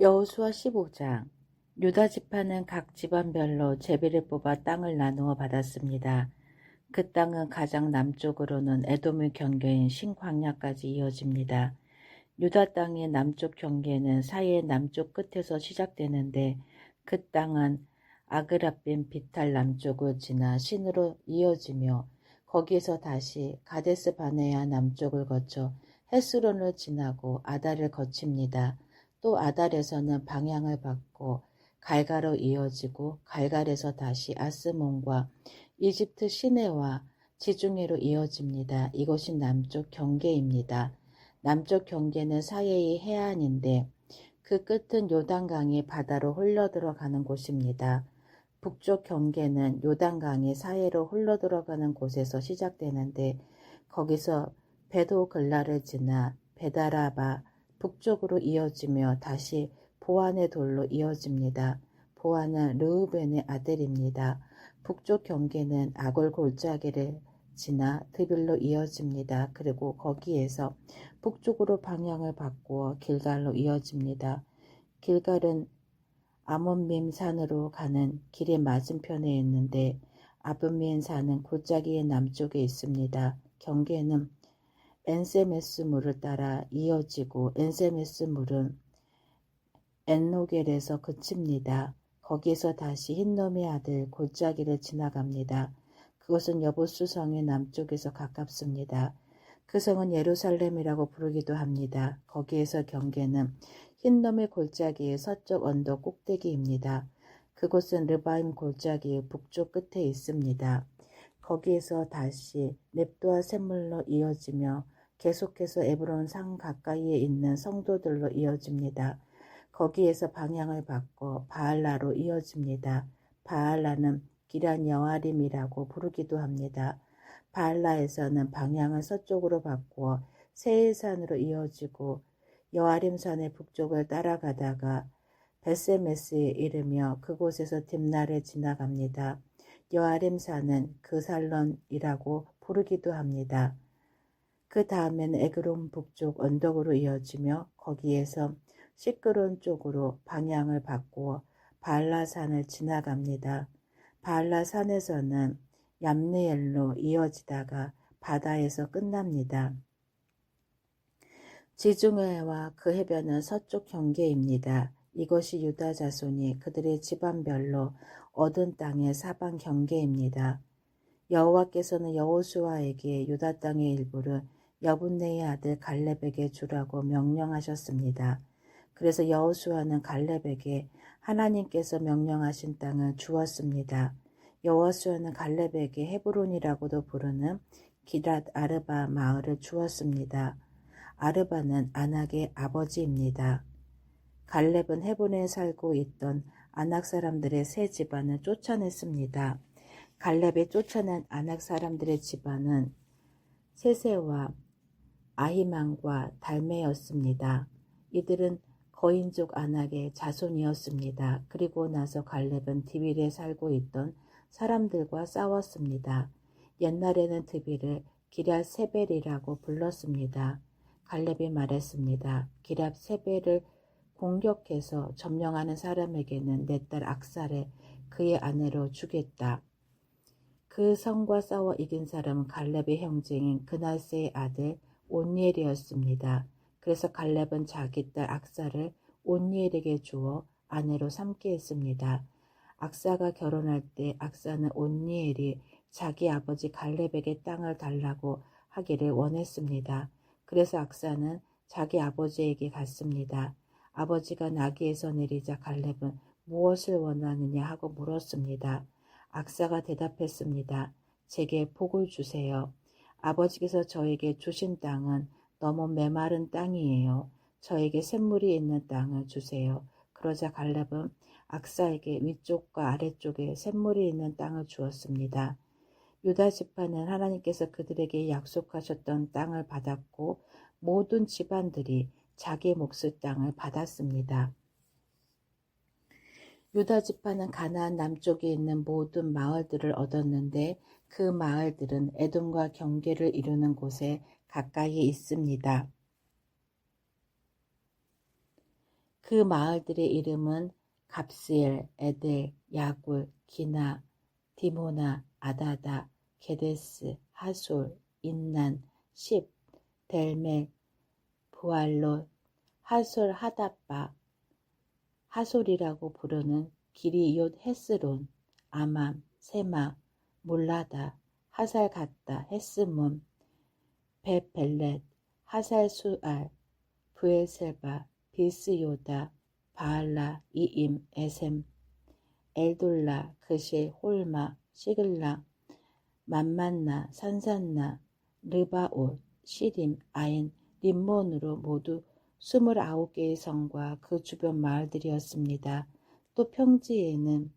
여호수아 15장. 유다 지파는 각 지방별로 제비를 뽑아 땅을 나누어 받았습니다. 그 땅은 가장 남쪽으로는 에돔의 경계인 신광야까지 이어집니다. 유다 땅의 남쪽 경계는 사이의 남쪽 끝에서 시작되는데 그 땅은 아그라빔 비탈 남쪽을 지나 신으로 이어지며 거기에서 다시 가데스 바네아 남쪽을 거쳐 헤스론을 지나고 아달을 거칩니다. 또 아달에서는 방향을 바꿔 갈가로 이어지고 갈갈에서 다시 아스몬과 이집트 시내와 지중해로 이어집니다. 이곳이 남쪽 경계입니다. 남쪽 경계는 사해의 해안인데 그 끝은 요단강이 바다로 흘러들어가는 곳입니다. 북쪽 경계는 요단강이 사해로 흘러들어가는 곳에서 시작되는데 거기서 베도글라를 지나 베다라바 북쪽으로 이어지며 다시 보안의 돌로 이어집니다. 보안은 르우벤의 아들입니다. 북쪽 경계는 아골 골짜기를 지나 드빌로 이어집니다. 그리고 거기에서 북쪽으로 방향을 바꾸어 길갈로 이어집니다. 길갈은 아몬밈 산으로 가는 길의 맞은편에 있는데 아브미엔 산은 골짜기의 남쪽에 있습니다. 경계는 엔세메스 물을 따라 이어지고 엔세메스 물은 엔노겔에서 그칩니다. 거기에서 다시 흰놈의 아들 골짜기를 지나갑니다. 그것은 여보수 성의 남쪽에서 가깝습니다. 그 성은 예루살렘이라고 부르기도 합니다. 거기에서 경계는 흰놈의 골짜기의 서쪽 언덕 꼭대기입니다. 그곳은 르바임 골짜기의 북쪽 끝에 있습니다. 거기에서 다시 넵도아 샘물로 이어지며 계속해서 에브론 산 가까이에 있는 성도들로 이어집니다. 거기에서 방향을 바꿔 바알라로 이어집니다. 바알라는 기란 여아림이라고 부르기도 합니다. 바알라에서는 방향을 서쪽으로 바꾸어 세일산으로 이어지고 여아림산의 북쪽을 따라가다가 베세메스에 이르며 그곳에서 딥나를 지나갑니다. 여아림산은 그살론이라고 부르기도 합니다. 그 다음에는 에그론 북쪽 언덕으로 이어지며 거기에서 시끄론 쪽으로 방향을 바꾸어 바알라산을 지나갑니다. 바알라산에서는 얌느엘로 이어지다가 바다에서 끝납니다. 지중해와 그 해변은 서쪽 경계입니다. 이것이 유다 자손이 그들의 집안별로 얻은 땅의 사방 경계입니다. 여호와께서는 여호수아에게 유다 땅의 일부를 여분네의 아들 갈렙에게 주라고 명령하셨습니다. 그래서 여호수아는 갈렙에게 하나님께서 명령하신 땅을 주었습니다. 여호수아는 갈렙에게 헤브론이라고도 부르는 기랏 아르바 마을을 주었습니다. 아르바는 아낙의 아버지입니다. 갈렙은 헤브론에 살고 있던 아낙 사람들의 세 집안을 쫓아냈습니다. 갈렙이 쫓아낸 아낙 사람들의 집안은 세세와 아히만과 달메였습니다. 이들은 거인족 아낙의 자손이었습니다. 그리고 나서 갈렙은 드빌에 살고 있던 사람들과 싸웠습니다. 옛날에는 드빌을 기럇 세벨이라고 불렀습니다. 갈렙이 말했습니다. 기럇 세벨을 공격해서 점령하는 사람에게는 내 딸 악사를 그의 아내로 주겠다. 그 성과 싸워 이긴 사람은 갈렙의 형제인 그나스의 아들 온니엘이었습니다. 그래서 갈렙은 자기 딸 악사를 온니엘에게 주어 아내로 삼게 했습니다. 악사가 결혼할 때 악사는 온니엘이 자기 아버지 갈렙에게 땅을 달라고 하기를 원했습니다. 그래서 악사는 자기 아버지에게 갔습니다. 아버지가 나귀에서 내리자 갈렙은 무엇을 원하느냐 하고 물었습니다. 악사가 대답했습니다. 제게 복을 주세요. 아버지께서 저에게 주신 땅은 너무 메마른 땅이에요. 저에게 샘물이 있는 땅을 주세요. 그러자 갈렙은 악사에게 위쪽과 아래쪽에 샘물이 있는 땅을 주었습니다. 유다 지파는 하나님께서 그들에게 약속하셨던 땅을 받았고 모든 집안들이 자기 몫의 땅을 받았습니다. 유다 지파는 가나안 남쪽에 있는 모든 마을들을 얻었는데 그 마을들은 에돔과 경계를 이루는 곳에 가까이 있습니다. 그 마을들의 이름은 갑스엘, 에델, 야굴, 기나, 디모나, 아다다, 게데스, 하솔, 인난, 십, 델멜, 부알롯, 하솔 하닷바, 하솔이라고 부르는 기리욤 헤스론, 아맘, 세마, 몰라다, 하살갓다, 헤스몬, 베벨렛, 하살수알, 브엘셀바, 빌스요다, 바알라, 이임, 에셈, 엘돌라, 그실, 홀마, 시글라, 만만나, 산산나, 르바옷, 시림, 아인, 림몬으로 모두 29개의 성과 그 주변 마을들이었습니다. 또 평지에는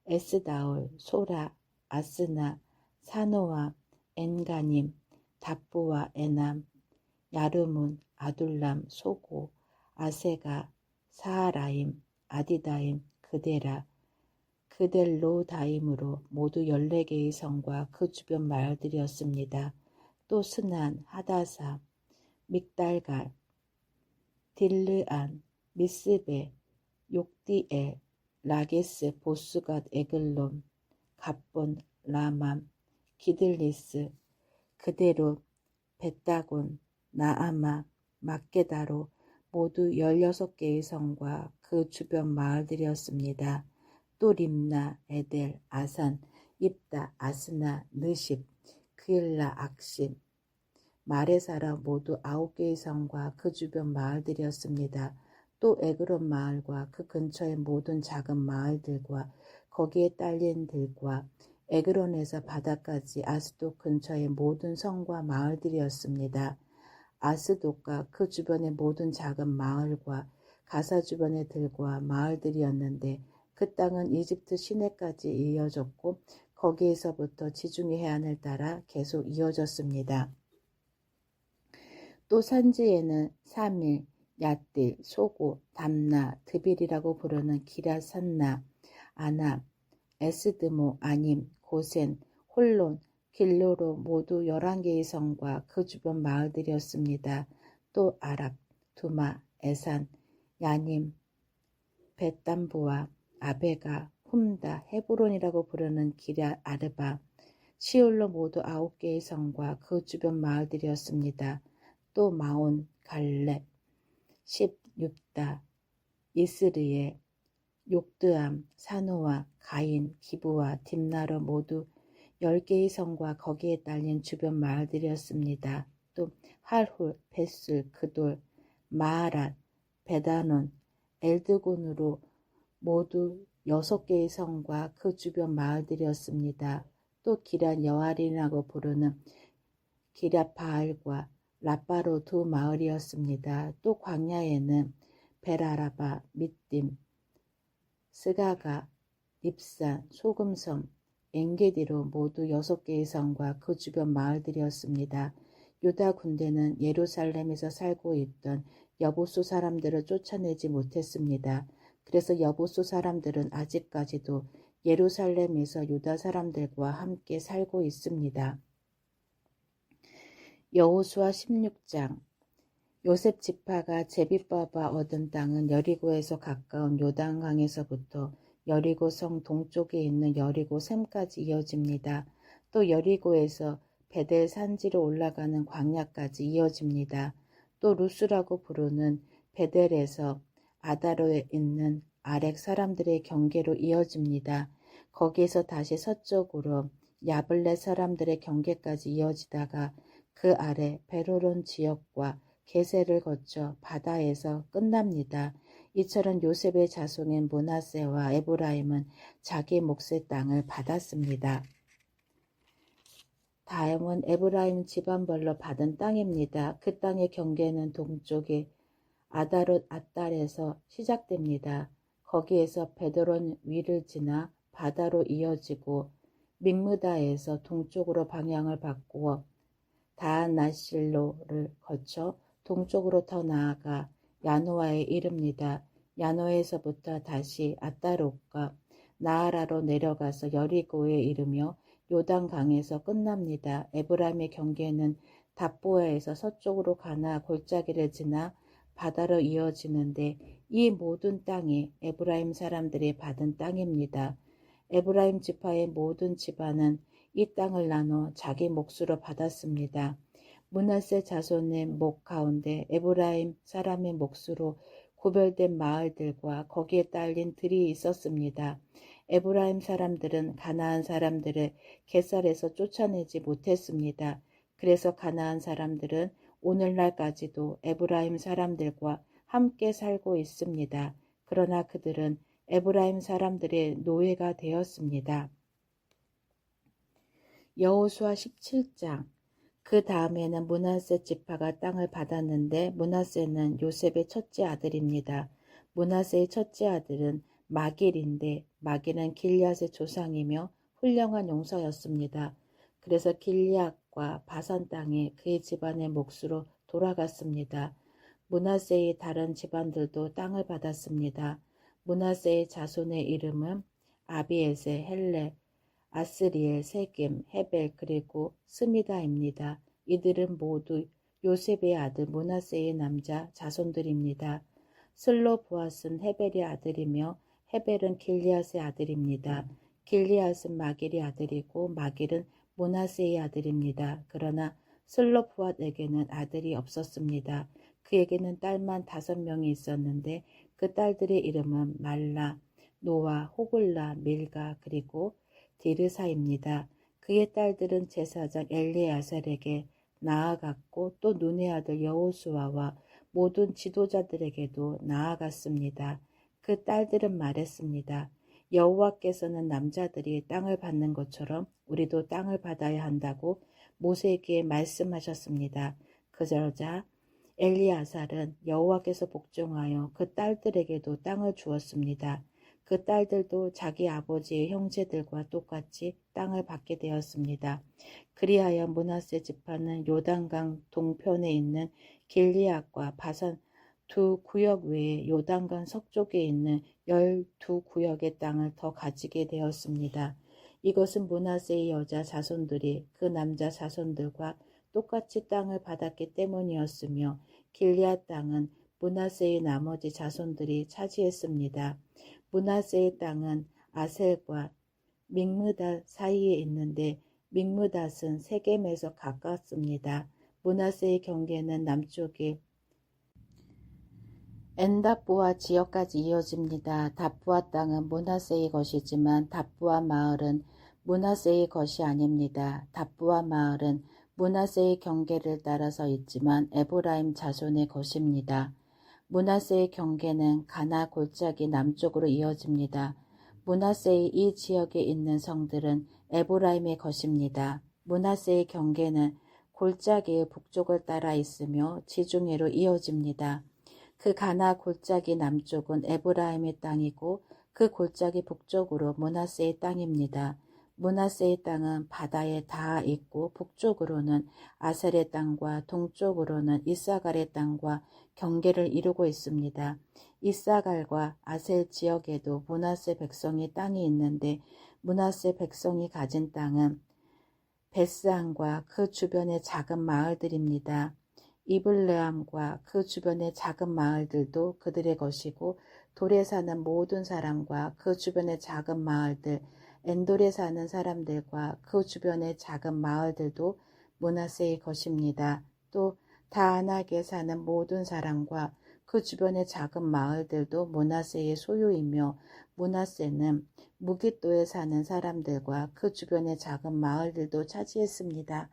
에스다올, 소라, 아스나, 사노아, 엔가님, 답보와 에남, 야르문, 아둘람, 소고, 아세가, 사하라임, 아디다임, 그데라, 그델로다임으로 모두 14개의 성과 그 주변 마을들이었습니다. 또 스난, 하다사, 믹달갈, 딜르안, 미스베, 욕디엘, 라게스, 보스갓, 에글론, 갑본, 라맘, 기들리스, 그대로, 벳다곤, 나아마, 막게다로 모두 16개의 성과 그 주변 마을들이었습니다. 또 림나, 에델, 아산, 입다, 아스나, 느십, 그일라, 악십, 마레사라 모두 9개의 성과 그 주변 마을들이었습니다. 또 에그론 마을과 그 근처의 모든 작은 마을들과 거기에 딸린 들과 에그론에서 바다까지 아스돗 근처의 모든 성과 마을들이었습니다. 아스돗과 그 주변의 모든 작은 마을과 가사 주변의 들과 마을들이었는데 그 땅은 이집트 시내까지 이어졌고 거기에서부터 지중해 해안을 따라 계속 이어졌습니다. 또 산지에는 사밀, 얏딜, 소고, 담나, 드빌이라고 부르는 기랏 산나, 아남, 에스드모, 아님, 고센, 홀론, 길로로 모두 11개의 성과 그 주변 마을들이었습니다. 또 아랍, 두마, 에산, 야님, 벳담보아, 아베가, 훔다, 헤브론이라고 부르는 기럇 아르바, 시올로 모두 9개의 성과 그 주변 마을들이었습니다. 또 마온, 갈렙, 십, 윕다, 이스르엘, 욕드암, 사노아, 가인, 기브와 딥나로 모두 10개의 성과 거기에 딸린 주변 마을들이었습니다. 또 할훌, 벳술, 그돌, 마하랏, 베다논, 엘드곤으로 모두 6개의 성과 그 주변 마을들이었습니다. 또 기럇 여아린이라고 부르는 기럇 바알과 라빠로 두 마을이었습니다. 또 광야에는 벨아라바, 밑딤, 스가가, 립산, 소금섬, 엔게디로 모두 6개의 성과 그 주변 마을들이었습니다. 유다 군대는 예루살렘에서 살고 있던 여보수 사람들을 쫓아내지 못했습니다. 그래서 여보수 사람들은 아직까지도 예루살렘에서 유다 사람들과 함께 살고 있습니다. 여호수아 16장. 요셉 지파가 제비바바 얻은 땅은 여리고에서 가까운 요단강에서부터 여리고 성 동쪽에 있는 여리고 샘까지 이어집니다. 또 여리고에서 베델 산지로 올라가는 광야까지 이어집니다. 또 루스라고 부르는 베델에서 아다로에 있는 아렉 사람들의 경계로 이어집니다. 거기에서 다시 서쪽으로 야블렛 사람들의 경계까지 이어지다가 그 아래 베로론 지역과 게세를 거쳐 바다에서 끝납니다. 이처럼 요셉의 자손인 므낫세와 에브라임은 자기 몫의 땅을 받았습니다. 다음은 에브라임 집안별로 받은 땅입니다. 그 땅의 경계는 동쪽에 아다롯 앗달에서 시작됩니다. 거기에서 베드론 위를 지나 바다로 이어지고 믹무다에서 동쪽으로 방향을 바꾸어 다나실로를 거쳐 동쪽으로 더 나아가 야노아에 이릅니다. 야노에서부터 다시 앗다롯과 나아라로 내려가서 여리고에 이르며 요단강에서 끝납니다. 에브라임의 경계는 답보아에서 서쪽으로 가나 골짜기를 지나 바다로 이어지는데 이 모든 땅이 에브라임 사람들이 받은 땅입니다. 에브라임 지파의 모든 집안은 이 땅을 나눠 자기 몫으로 받았습니다. 므낫세 자손의 목 가운데 에브라임 사람의 몫으로 구별된 마을들과 거기에 딸린 들이 있었습니다. 에브라임 사람들은 가나안 사람들을 겟살에서 쫓아내지 못했습니다. 그래서 가나안 사람들은 오늘날까지도 에브라임 사람들과 함께 살고 있습니다. 그러나 그들은 에브라임 사람들의 노예가 되었습니다. 여호수아 17장. 그 다음에는 므낫세 지파가 땅을 받았는데 므낫세는 요셉의 첫째 아들입니다. 므낫세의 첫째 아들은 마길인데 마길은 길앗의 조상이며 훌륭한 용사였습니다. 그래서 길앗과 바산 땅에 그의 집안의 몫으로 돌아갔습니다. 므낫세의 다른 집안들도 땅을 받았습니다. 므낫세의 자손의 이름은 아비에세, 헬렙, 아스리엘, 세겜, 헤벨 그리고 스미다입니다. 이들은 모두 요셉의 아들 므낫세의 남자 자손들입니다. 슬로보앗은 헤벨의 아들이며 헤벨은 길리앗의 아들입니다. 길리앗은 마길의 아들이고 마길은 므낫세의 아들입니다. 그러나 슬로보앗에게는 아들이 없었습니다. 그에게는 딸만 5명이 있었는데 그 딸들의 이름은 말라, 노아, 호글라, 밀가 그리고 디르사입니다. 그의 딸들은 제사장 엘리아살에게 나아갔고 또 눈의 아들 여호수아와 모든 지도자들에게도 나아갔습니다. 그 딸들은 말했습니다. 여호와께서는 남자들이 땅을 받는 것처럼 우리도 땅을 받아야 한다고 모세에게 말씀하셨습니다. 그러자 엘리아살은 여호와께서 복종하여 그 딸들에게도 땅을 주었습니다. 그 딸들도 자기 아버지의 형제들과 똑같이 땅을 받게 되었습니다. 그리하여 므낫세 지파는 요단강 동편에 있는 길리앗과 바산 2구역 외에 요단강 서쪽에 있는 12구역의 땅을 더 가지게 되었습니다. 이것은 므낫세의 여자 자손들이 그 남자 자손들과 똑같이 땅을 받았기 때문이었으며 길리앗 땅은 므낫세의 나머지 자손들이 차지했습니다. 므낫세의 땅은 아셀과 믹므닷 사이에 있는데 믹므닷은 세겜에서 가깝습니다. 므낫세의 경계는 남쪽에 엔답부아 지역까지 이어집니다. 답부아 땅은 므낫세의 것이지만 답부아 마을은 므낫세의 것이 아닙니다. 답부아 마을은 므낫세의 경계를 따라서 있지만 에브라임 자손의 것입니다. 므낫세의 경계는 가나 골짜기 남쪽으로 이어집니다. 므낫세의 이 지역에 있는 성들은 에브라임의 것입니다. 므낫세의 경계는 골짜기의 북쪽을 따라 있으며 지중해로 이어집니다. 그 가나 골짜기 남쪽은 에브라임의 땅이고 그 골짜기 북쪽으로 므낫세의 땅입니다. 므낫세의 땅은 바다에 닿아 있고 북쪽으로는 아셀의 땅과 동쪽으로는 이사갈의 땅과 경계를 이루고 있습니다. 이사갈과 아셀 지역에도 므낫세 백성의 땅이 있는데 므낫세 백성이 가진 땅은 베스안과 그 주변의 작은 마을들입니다. 이블레암과 그 주변의 작은 마을들도 그들의 것이고 돌에 사는 모든 사람과 그 주변의 작은 마을들 엔돌에 사는 사람들과 그 주변의 작은 마을들도 므낫세의 것입니다. 또 다안악에 사는 모든 사람과 그 주변의 작은 마을들도 므낫세의 소유이며 므낫세는 무깃도에 사는 사람들과 그 주변의 작은 마을들도 차지했습니다.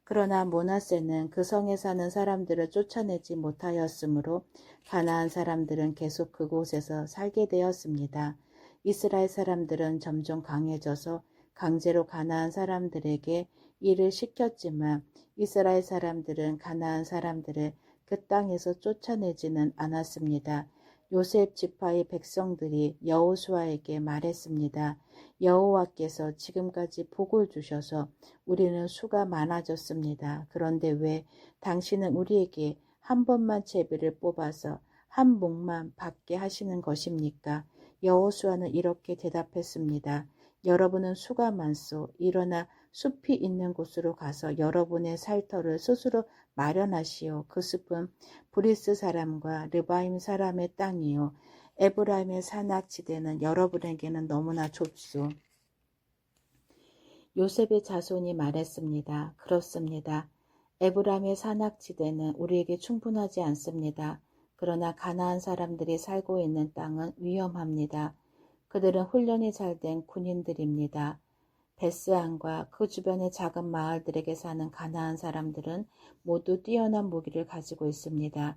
그러나 므낫세는 그 성에 사는 사람들을 쫓아내지 못하였으므로 가나안 사람들은 계속 그곳에서 살게 되었습니다. 이스라엘 사람들은 점점 강해져서 강제로 가나안 사람들에게 일을 시켰지만 이스라엘 사람들은 가나안 사람들을 그 땅에서 쫓아내지는 않았습니다. 요셉 지파의 백성들이 여호수아에게 말했습니다. 여호와께서 지금까지 복을 주셔서 우리는 수가 많아졌습니다. 그런데 왜 당신은 우리에게 한 번만 제비를 뽑아서 한 목만 받게 하시는 것입니까? 여호수아는 이렇게 대답했습니다. 여러분은 수가 많소. 일어나 숲이 있는 곳으로 가서 여러분의 살터를 스스로 마련하시오. 그 숲은 브리스 사람과 르바임 사람의 땅이요. 에브라임의 산악지대는 여러분에게는 너무나 좁소. 요셉의 자손이 말했습니다. 그렇습니다. 에브라임의 산악지대는 우리에게 충분하지 않습니다. 그러나 가나안 사람들이 살고 있는 땅은 위험합니다. 그들은 훈련이 잘 된 군인들입니다. 베스안과 그 주변의 작은 마을들에게 사는 가나안 사람들은 모두 뛰어난 무기를 가지고 있습니다.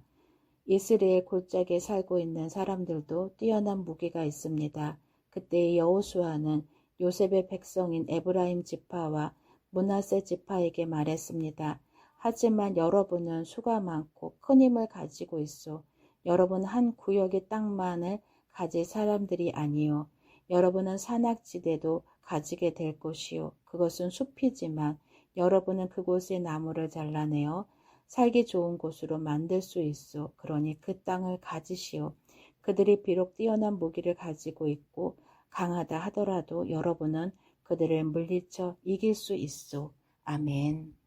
이스라엘 골짜기에 살고 있는 사람들도 뛰어난 무기가 있습니다. 그때 여호수아는 요셉의 백성인 에브라임 지파와 므낫세 지파에게 말했습니다. 하지만 여러분은 수가 많고 큰 힘을 가지고 있어. 여러분 한 구역의 땅만을 가질 사람들이 아니요. 여러분은 산악지대도 가지게 될 것이요. 그것은 숲이지만 여러분은 그곳의 나무를 잘라내어 살기 좋은 곳으로 만들 수 있어. 그러니 그 땅을 가지시오. 그들이 비록 뛰어난 무기를 가지고 있고 강하다 하더라도 여러분은 그들을 물리쳐 이길 수 있어. 아멘.